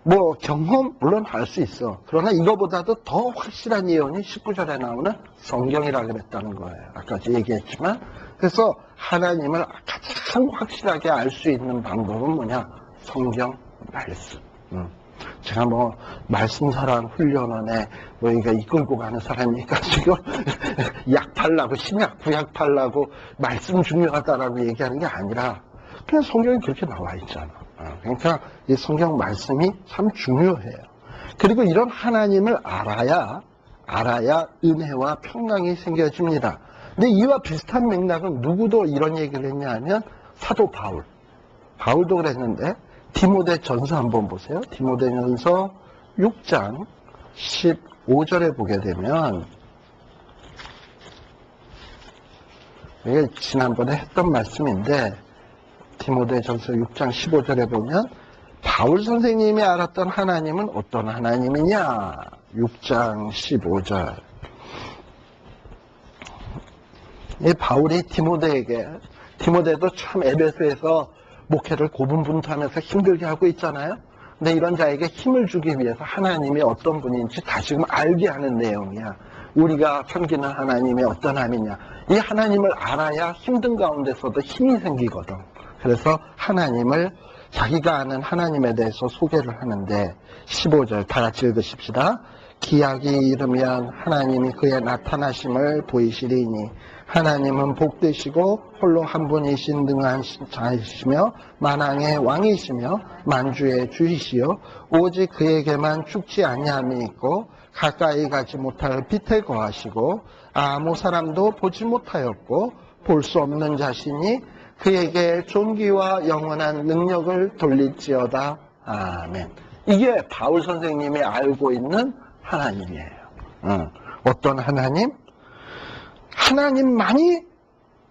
뭐 경험 물론 할 수 있어. 그러나 이거보다도 더 확실한 예언이 19절에 나오는 성경이라고 그랬다는 거예요. 아까 얘기했지만. 그래서 하나님을 가장 확실하게 알 수 있는 방법은 뭐냐? 성경 말씀. 제가 뭐 말씀사랑 훈련원에 뭐 이거 이끌고 가는 사람이니까 지금 약 팔라고, 신약 구약 팔라고 말씀 중요하다라고 얘기하는 게 아니라 그냥 성경이 그렇게 나와 있잖아. 그러니까 이 성경 말씀이 참 중요해요. 그리고 이런 하나님을 알아야 은혜와 평강이 생겨집니다. 근데 이와 비슷한 맥락은 누구도 이런 얘기를 했냐 하면 사도 바울도 그랬는데, 디모데 전서 한번 보세요. 디모데 전서 6장 15절에 보게 되면, 이게 지난번에 했던 말씀인데, 디모데 전서 6장 15절에 보면 바울 선생님이 알았던 하나님은 어떤 하나님이냐? 6장 15절. 이 바울이 디모데도 참 에베소에서 목회를 고분분투하면서 힘들게 하고 있잖아요. 근데 이런 자에게 힘을 주기 위해서 하나님이 어떤 분인지 다시금 알게 하는 내용이야. 우리가 섬기는 하나님이 어떤 하나님이냐. 이 하나님을 알아야 힘든 가운데서도 힘이 생기거든. 그래서 자기가 아는 하나님에 대해서 소개를 하는데, 15절 다 같이 읽으십시다. 기약이 이르면 하나님이 그의 나타나심을 보이시리니 하나님은 복되시고 홀로 한 분이신 능한 자이시며 만왕의 왕이시며 만주의 주이시요 오직 그에게만 죽지 아니함이 있고 가까이 가지 못할 빛에 거하시고 아무 사람도 보지 못하였고 볼 수 없는 자신이 그에게 존귀와 영원한 능력을 돌릴지어다. 아멘. 이게 바울 선생님이 알고 있는 하나님이에요. 어떤 하나님? 하나님만이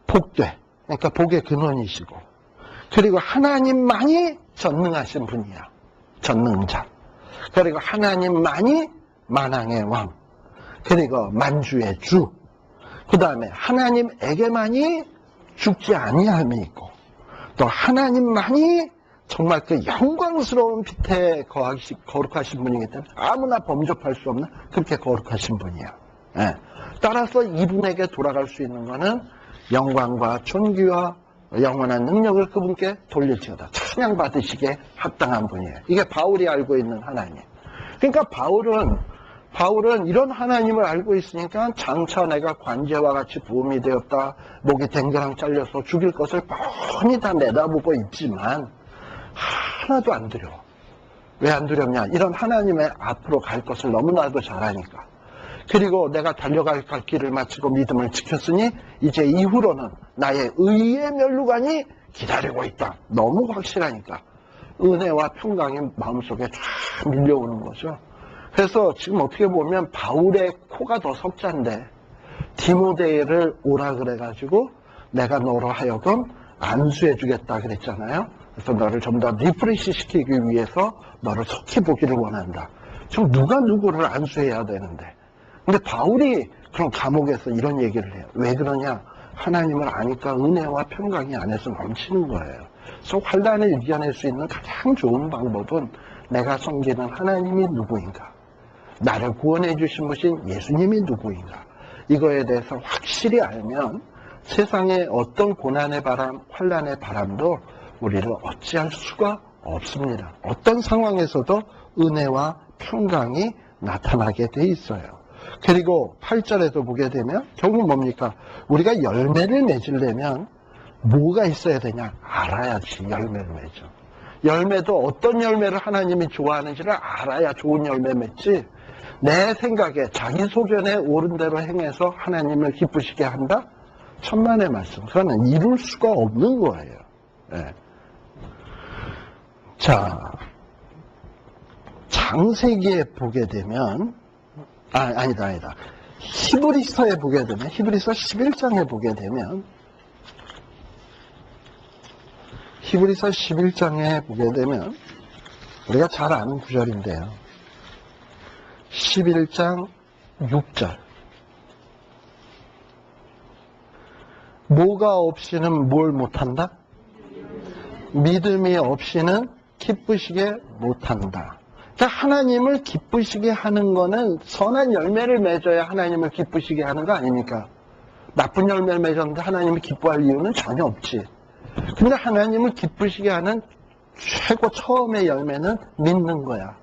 복돼. 그러니까 복의 근원이시고, 그리고 하나님만이 전능하신 분이야. 전능자. 그리고 하나님만이 만왕의 왕. 그리고 만주의 주. 그 다음에 하나님에게만이 죽지 아니함이 있고, 또 하나님만이 정말 그 영광스러운 빛에 거룩하신 분이기 때문에 아무나 범접할 수 없는 그렇게 거룩하신 분이야. 예. 따라서 이분에게 돌아갈 수 있는 것은 영광과 존귀와 영원한 능력을 그분께 돌릴지어다. 찬양받으시기에 합당한 분이에요. 이게 바울이 알고 있는 하나님. 그러니까 바울은 이런 하나님을 알고 있으니까 장차 내가 관제와 같이 부음이 되었다, 목이 댕그랑 잘려서 죽일 것을 뻔히 다 내다보고 있지만 하나도 안 두려워. 왜 안 두렵냐? 이런 하나님의 앞으로 갈 것을 너무나도 잘 아니까. 그리고 내가 달려갈 길을 마치고 믿음을 지켰으니 이제 이후로는 나의 의의 면류관이 기다리고 있다. 너무 확실하니까 은혜와 평강이 마음속에 쫙 밀려오는 거죠. 그래서 지금 어떻게 보면 바울의 코가 더 석자인데 디모데를 오라 그래가지고 내가 너로 하여금 안수해 주겠다 그랬잖아요. 그래서 너를 좀 더 리프레시 시키기 위해서 너를 속히 보기를 원한다. 지금 누가 누구를 안수해야 되는데, 근데 바울이 그런 감옥에서 이런 얘기를 해요. 왜 그러냐? 하나님을 아니까 은혜와 평강이 안에서 넘치는 거예요. 그래서 환난을 이겨낼 수 있는 가장 좋은 방법은 내가 섬기는 하나님이 누구인가, 나를 구원해 주신 분인 예수님이 누구인가, 이거에 대해서 확실히 알면 세상의 어떤 고난의 바람, 환난의 바람도 우리를 어찌할 수가 없습니다. 어떤 상황에서도 은혜와 평강이 나타나게 돼 있어요. 그리고 8절에도 보게 되면 결국 뭡니까? 우리가 열매를 맺으려면 뭐가 있어야 되냐? 알아야지 열매를 맺어. 열매도 어떤 열매를 하나님이 좋아하는지를 알아야 좋은 열매 맺지. 내 생각에 자기 소견에 옳은 대로 행해서 하나님을 기쁘시게 한다? 천만의 말씀. 그거는 이룰 수가 없는 거예요. 네. 자, 창세기에 보게 되면 아니다. 히브리서에 보게 되면, 히브리서 11장에 보게 되면, 히브리서 11장에 보게 되면 우리가 잘 아는 구절인데요. 11장 6절. 뭐가 없이는 뭘 못한다? 믿음이 없이는 기쁘시게 못한다. 그러니까 하나님을 기쁘시게 하는 거는 선한 열매를 맺어야 하나님을 기쁘시게 하는 거 아닙니까? 나쁜 열매를 맺었는데 하나님이 기뻐할 이유는 전혀 없지. 근데 하나님을 기쁘시게 하는 최고 처음의 열매는 믿는 거야.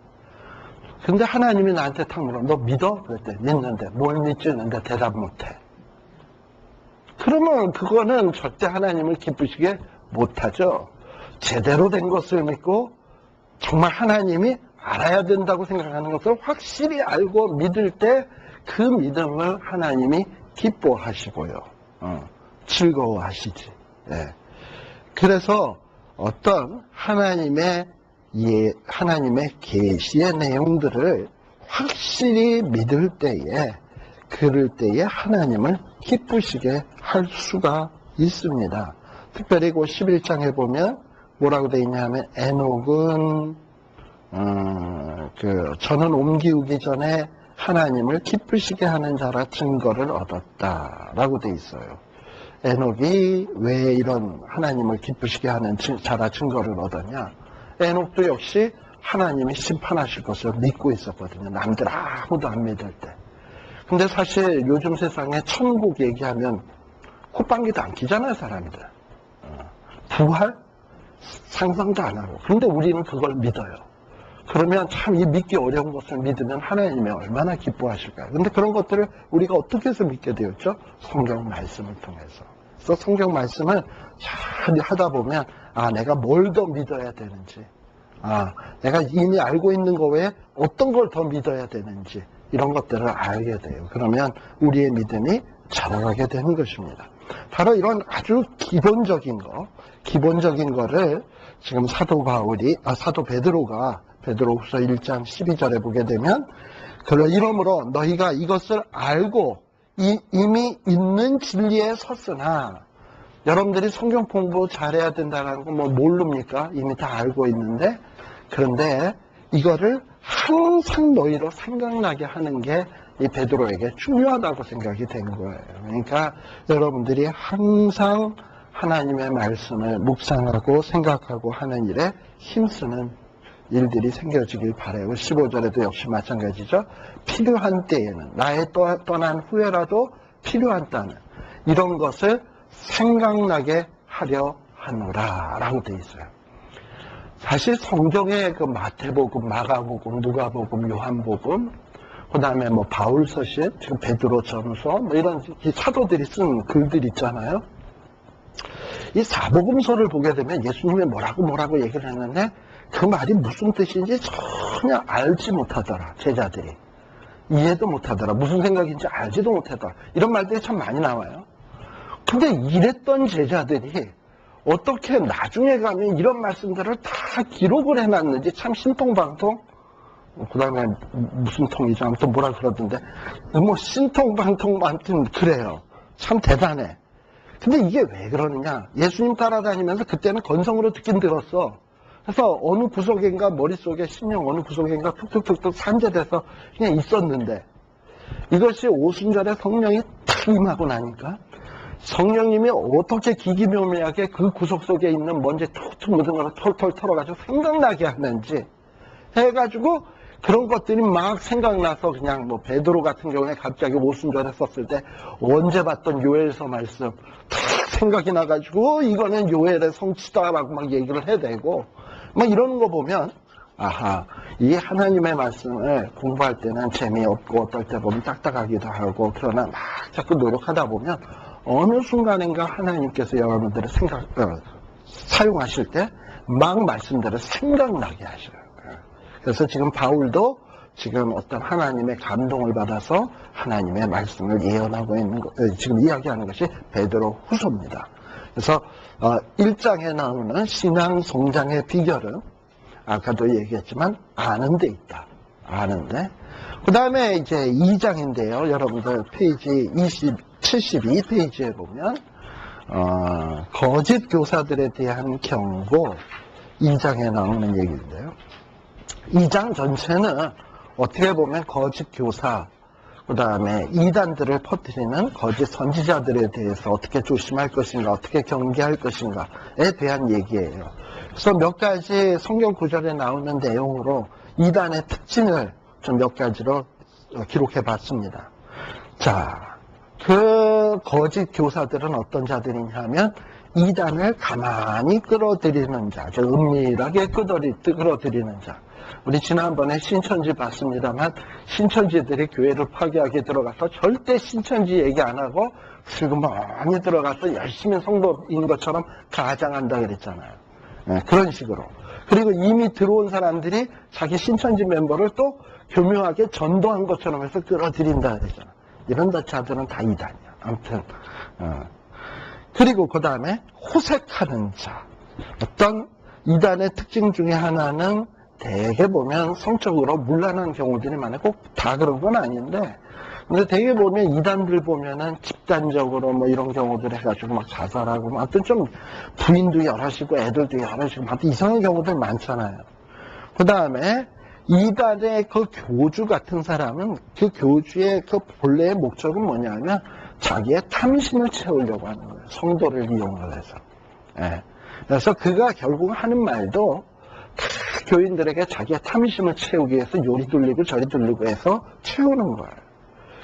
근데 하나님이 나한테 탁 물어. 너 믿어? 그랬더니 믿는데. 뭘 믿지? 근데 대답 못해. 그러면 그거는 절대 하나님을 기쁘시게 못하죠. 제대로 된 것을 믿고 정말 하나님이 알아야 된다고 생각하는 것을 확실히 알고 믿을 때 그 믿음을 하나님이 기뻐하시고요. 즐거워하시지. 예. 그래서 어떤 하나님의 계시의 내용들을 확실히 믿을 때에, 그럴 때에 하나님을 기쁘시게 할 수가 있습니다. 특별히 그 11장에 보면 뭐라고 되어 있냐면, 에녹은 저는 옮기우기 전에 하나님을 기쁘시게 하는 자라 증거를 얻었다라고 되어 있어요. 에녹이 왜 이런 하나님을 기쁘시게 하는 자라 증거를 얻었냐? 에녹도 역시 하나님이 심판하실 것을 믿고 있었거든요. 남들 아무도 안 믿을 때. 근데 사실 요즘 세상에 천국 얘기하면 콧방귀도 안 끼잖아요, 사람들. 부활? 상상도 안 하고. 근데 우리는 그걸 믿어요. 그러면 참 이 믿기 어려운 것을 믿으면 하나님이 얼마나 기뻐하실까요? 근데 그런 것들을 우리가 어떻게 해서 믿게 되었죠? 성경 말씀을 통해서. 그래서 성경 말씀을 잘 하다 보면 내가 뭘 더 믿어야 되는지, 내가 이미 알고 있는 거 외에 어떤 걸 더 믿어야 되는지 이런 것들을 알게 돼요. 그러면 우리의 믿음이 자라가게 되는 것입니다. 바로 이런 아주 기본적인 거를 지금 사도 베드로가 베드로후서 1장 12절에 보게 되면, 이러므로 너희가 이것을 알고 이미 있는 진리에 섰으나, 여러분들이 성경 공부 잘해야 된다는 거 모릅니까? 이미 다 알고 있는데, 그런데 이거를 항상 너희로 생각나게 하는 게 이 베드로에게 중요하다고 생각이 된 거예요. 그러니까 여러분들이 항상 하나님의 말씀을 묵상하고 생각하고 하는 일에 힘쓰는 일들이 생겨지길 바라요. 15절에도 역시 마찬가지죠. 필요한 때에는, 나의 떠난 후에라도 필요한 때는 이런 것을 생각나게 하려 하노라 라고 되어 있어요. 사실 성경의 그 마태복음, 마가복음, 누가복음, 요한복음, 그 다음에 바울서신, 지금 베드로전서, 이런 사도들이 쓴 글들 있잖아요. 이 사복음서를 보게 되면 예수님이 뭐라고 얘기를 했는데 그 말이 무슨 뜻인지 전혀 알지 못하더라. 제자들이 이해도 못하더라. 무슨 생각인지 알지도 못하더라. 이런 말들이 참 많이 나와요. 근데 이랬던 제자들이 어떻게 나중에 가면 이런 말씀들을 다 기록을 해놨는지 참 신통방통. 그 다음에 무슨 통이죠? 아무튼 뭐라 그러던데 신통방통 아무튼 그래요. 참 대단해. 근데 이게 왜 그러느냐? 예수님 따라다니면서 그때는 건성으로 듣긴 들었어. 그래서 어느 구석인가 머릿속에 신령 어느 구석인가 툭툭툭툭 산재돼서 그냥 있었는데, 이것이 오순절에 성령이 탁 임하고 나니까 성령님이 어떻게 기기묘묘하게 그 구석 속에 있는 먼지 툭툭 묻은 걸 털털 털어가지고 생각나게 하는지 해가지고 그런 것들이 막 생각나서 그냥 베드로 같은 경우에 갑자기 오순절에 썼을 때 언제 봤던 요엘서 말씀 탁 생각이 나가지고 이거는 요엘의 성취다라고 막 얘기를 해대고 막 이러는 거 보면 이 하나님의 말씀을 공부할 때는 재미없고 어떨 때 보면 딱딱하기도 하고, 그러나 막 자꾸 노력하다 보면 어느 순간인가 하나님께서 여러분들을 사용하실 때 막 말씀대로 생각나게 하셔요. 그래서 지금 바울도 지금 어떤 하나님의 감동을 받아서 하나님의 말씀을 예언하고 있는 지금 이야기하는 것이 베드로 후서입니다. 그래서 1장에 나오는 신앙 성장의 비결은 아까도 얘기했지만 아는 데 있다. 아는데. 그 다음에 이제 2장인데요. 여러분들 페이지 72페이지에 보면 거짓 교사들에 대한 경고 2장에 나오는 얘기인데요. 2장 전체는 어떻게 보면 거짓 교사, 그 다음에 이단들을 퍼뜨리는 거짓 선지자들에 대해서 어떻게 조심할 것인가, 어떻게 경계할 것인가에 대한 얘기예요. 그래서 몇 가지 성경 구절에 나오는 내용으로 이단의 특징을 좀 몇 가지로 기록해 봤습니다. 자, 그 거짓 교사들은 어떤 자들이냐 하면 이단을 가만히 끌어들이는 자, 은밀하게 끌어들이는 자. 우리 지난번에 신천지 봤습니다만 신천지들이 교회를 파괴하게 들어가서 절대 신천지 얘기 안 하고 슬그머니 들어가서 열심히 성도인 것처럼 가장한다 그랬잖아요. 그런 식으로. 그리고 이미 들어온 사람들이 자기 신천지 멤버를 또 교묘하게 전도한 것처럼 해서 끌어들인다 그랬잖아요. 이런 자들은 다 이단이야. 아무튼 그리고 그 다음에 호색하는 자. 어떤 이단의 특징 중에 하나는 대개 보면 성적으로 문란한 경우들이 많아요. 꼭 다 그런 건 아닌데, 근데 대개 보면 이단들 보면은 집단적으로 이런 경우들 해가지고 막 자살하고, 아무튼 좀 부인도 여럿이고 애들도 여럿이고, 아무튼 이상한 경우들 많잖아요. 그 다음에 이단의 그 교주 같은 사람은 그 교주의 그 본래의 목적은 뭐냐면 자기의 탐심을 채우려고 하는 거예요. 성도를 이용을 해서. 그래서 그가 결국 하는 말도 교인들에게 자기의 탐심을 채우기 위해서 요리 돌리고 저리 돌리고 해서 채우는 거예요.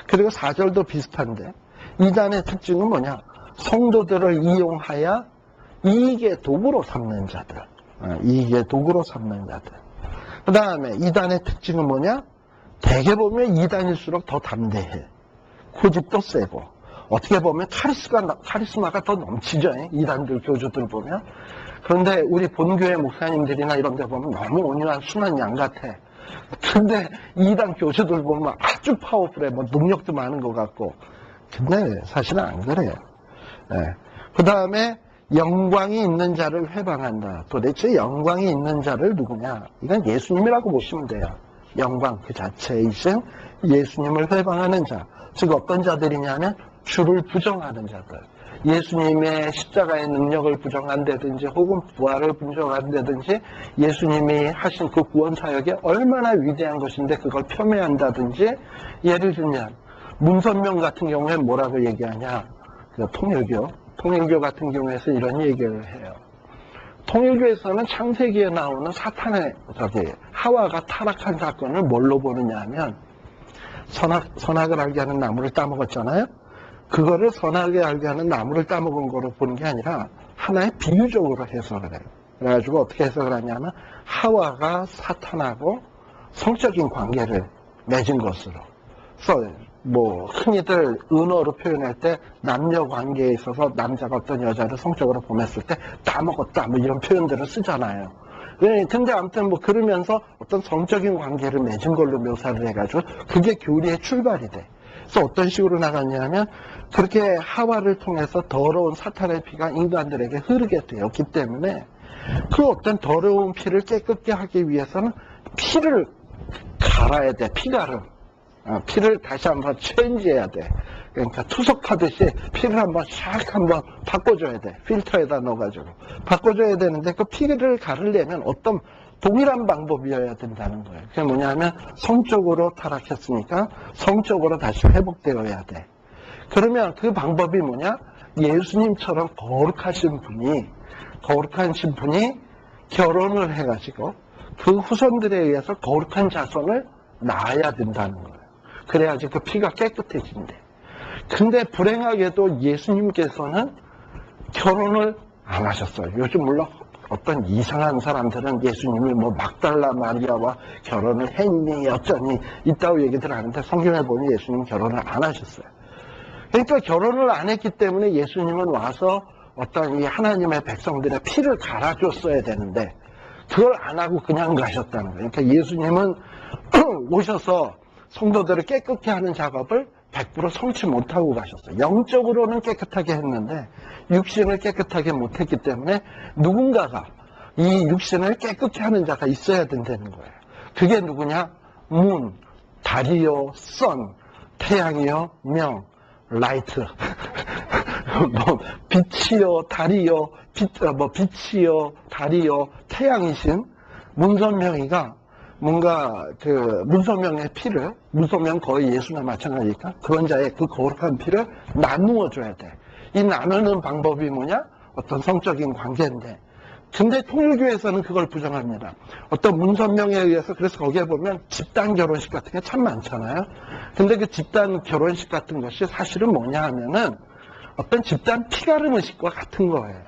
그리고 4절도 비슷한데 이단의 특징은 뭐냐? 성도들을 이용하여 이익의 도구로 삼는 자들. 이익의 도구로 삼는 자들. 그 다음에 이단의 특징은 뭐냐? 대개 보면 이단일수록 더 담대해. 고집도 세고. 어떻게 보면 카리스마가 더 넘치죠. 이단들 교주들 보면. 그런데 우리 본교회 목사님들이나 이런 데 보면 너무 온유한 순한 양 같아. 근데 이단 교주들 보면 아주 파워풀해. 뭐 능력도 많은 것 같고. 근데 사실은 안 그래요. 네. 그 다음에 영광이 있는 자를 회방한다. 도대체 영광이 있는 자를 누구냐? 이건 예수님이라고 보시면 돼요. 영광 그 자체이신 예수님을 회방하는 자. 즉 어떤 자들이냐면 주를 부정하는 자들. 예수님의 십자가의 능력을 부정한다든지 혹은 부활을 부정한다든지 예수님이 하신 그 구원 사역이 얼마나 위대한 것인데 그걸 폄훼한다든지 예를 들면 문선명 같은 경우에 뭐라고 얘기하냐. 그 통일교 같은 경우에서 이런 얘기를 해요. 통일교에서는 창세기에 나오는 사탄의 하와가 타락한 사건을 뭘로 보느냐 하면 선악을 알게 하는 나무를 따먹었잖아요. 그거를 선하게 알게 하는 나무를 따먹은 거로 보는 게 아니라 하나의 비유적으로 해석을 해요. 그래가지고 어떻게 해석을 하냐면 하와가 사탄하고 성적인 관계를 맺은 것으로. 그래서 뭐 흔히들 은어로 표현할 때 남녀 관계에 있어서 남자가 어떤 여자를 성적으로 보냈을 때 따먹었다 뭐 이런 표현들을 쓰잖아요. 근데 아무튼 뭐 그러면서 어떤 성적인 관계를 맺은 걸로 묘사를 해가지고 그게 교리의 출발이 돼. 그래서 어떤 식으로 나갔냐면 그렇게 하와를 통해서 더러운 사탄의 피가 인간들에게 흐르게 되었기 때문에 그 어떤 더러운 피를 깨끗게 하기 위해서는 피를 갈아야 돼. 피가름. 피를 다시 한번 체인지해야 돼. 그러니까 투석하듯이 피를 한번 샥 한번 바꿔줘야 돼. 필터에다 넣어가지고 바꿔줘야 되는데 그 피를 가르려면 어떤 동일한 방법이어야 된다는 거예요. 그게 뭐냐면 성적으로 타락했으니까 성적으로 다시 회복되어야 돼. 그러면 그 방법이 뭐냐? 예수님처럼 거룩하신 분이 결혼을 해가지고 그 후손들에 의해서 거룩한 자손을 낳아야 된다는 거예요. 그래야지 그 피가 깨끗해진대. 근데 불행하게도 예수님께서는 결혼을 안 하셨어요. 요즘 물론 어떤 이상한 사람들은 예수님을 뭐 막달라 마리아와 결혼을 했니 어쩌니 있다고 얘기들 하는데 성경에 보면 예수님은 결혼을 안 하셨어요. 그러니까 결혼을 안 했기 때문에 예수님은 와서 어떤 이 하나님의 백성들의 피를 갈아줬어야 되는데 그걸 안 하고 그냥 가셨다는 거예요. 그러니까 예수님은 오셔서 성도들을 깨끗게 하는 작업을 100% 성취 못하고 가셨어요. 영적으로는 깨끗하게 했는데 육신을 깨끗하게 못했기 때문에 누군가가 이 육신을 깨끗게 하는 자가 있어야 된다는 거예요. 그게 누구냐? 문, 달이요, 선, 태양이요, 명, 라이트. 뭐 빛이요, 달이요, 빛이요, 달이요, 태양이신 문선명이가 뭔가 그 문선명의 피를, 문선명 거의 예수나 마찬가지니까 그런 자의 그 거룩한 피를 나누어 줘야 돼. 이 나누는 방법이 뭐냐? 어떤 성적인 관계인데. 근데 통일교에서는 그걸 부정합니다. 어떤 문선명에 의해서, 그래서 거기에 보면 집단 결혼식 같은 게 참 많잖아요. 근데 그 집단 결혼식 같은 것이 사실은 뭐냐 하면은 어떤 집단 피가름 의식과 같은 거예요.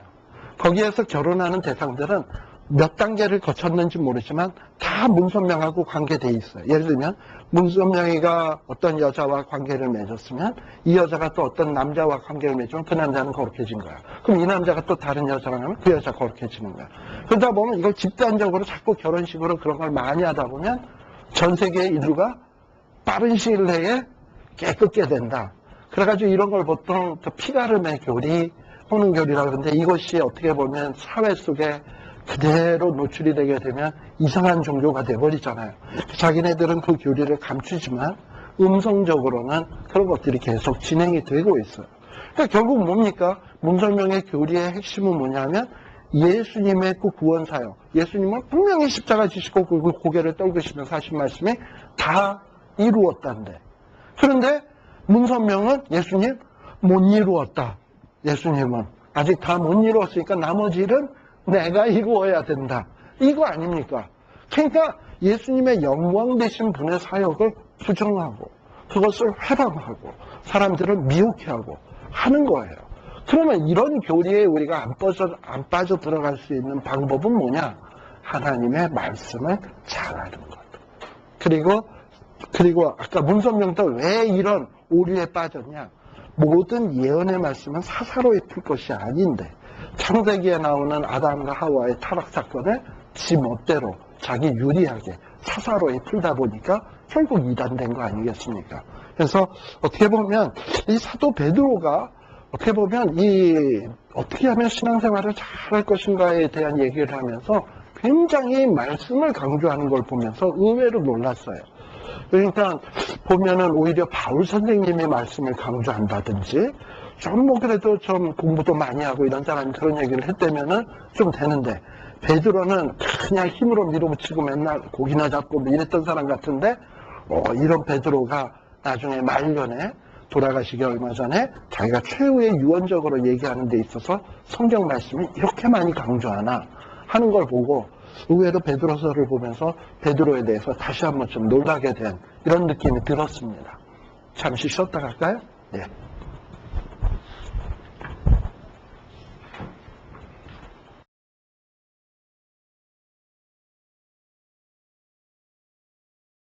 거기에서 결혼하는 대상들은 몇 단계를 거쳤는지 모르지만 다 문선명하고 관계되어 있어요. 예를 들면 문선명이가 어떤 여자와 관계를 맺었으면 이 여자가 또 어떤 남자와 관계를 맺으면 그 남자는 거룩해진 거야. 그럼 이 남자가 또 다른 여자랑 하면 그 여자가 거룩해지는 거야. 그러다 보면 이걸 집단적으로 자꾸 결혼식으로 그런 걸 많이 하다 보면 전 세계의 인류가 빠른 시일 내에 깨끗게 된다. 그래가지고 이런 걸 보통 피가름의 교리, 혼은교리라고 하는데 이것이 어떻게 보면 사회 속에 그대로 노출이 되게 되면 이상한 종교가 돼버리잖아요. 자기네들은 그 교리를 감추지만 음성적으로는 그런 것들이 계속 진행이 되고 있어요. 그러니까 결국 뭡니까? 문선명의 교리의 핵심은 뭐냐면 예수님의 그 구원 사역. 예수님은 분명히 십자가 지시고 그 고개를 떨구시면서 하신 말씀이 다 이루었다는데. 그런데 문선명은 예수님 못 이루었다. 예수님은 아직 다 못 이루었으니까 나머지 일은 내가 이루어야 된다. 이거 아닙니까? 그러니까 예수님의 영광 되신 분의 사역을 부정하고 그것을 회방하고 사람들을 미혹해하고 하는 거예요. 그러면 이런 교리에 우리가 안 빠져 들어갈 수 있는 방법은 뭐냐? 하나님의 말씀을 잘 아는 것. 그리고 아까 문선명도 왜 이런 오류에 빠졌냐? 모든 예언의 말씀은 사사로이 풀 것이 아닌데 창세기에 나오는 아담과 하와의 타락 사건을 지 멋대로 자기 유리하게 사사로이 풀다 보니까 결국 이단된 거 아니겠습니까? 그래서 어떻게 보면 이 사도 베드로가 어떻게 보면 어떻게 하면 신앙생활을 잘할 것인가에 대한 얘기를 하면서 굉장히 말씀을 강조하는 걸 보면서 의외로 놀랐어요. 그러니까 보면은 오히려 바울 선생님의 말씀을 강조한다든지 좀 그래도 좀 공부도 많이 하고 이런 사람이 그런 얘기를 했다면은 좀 되는데 베드로는 그냥 힘으로 밀어붙이고 맨날 고기나 잡고 이랬던 사람 같은데 이런 베드로가 나중에 말년에 돌아가시기 얼마 전에 자기가 최후의 유언적으로 얘기하는 데 있어서 성경 말씀이 이렇게 많이 강조하나 하는 걸 보고 의외로 베드로서를 보면서 베드로에 대해서 다시 한번 좀 놀라게 된 이런 느낌이 들었습니다. 잠시 쉬었다 갈까요? 네.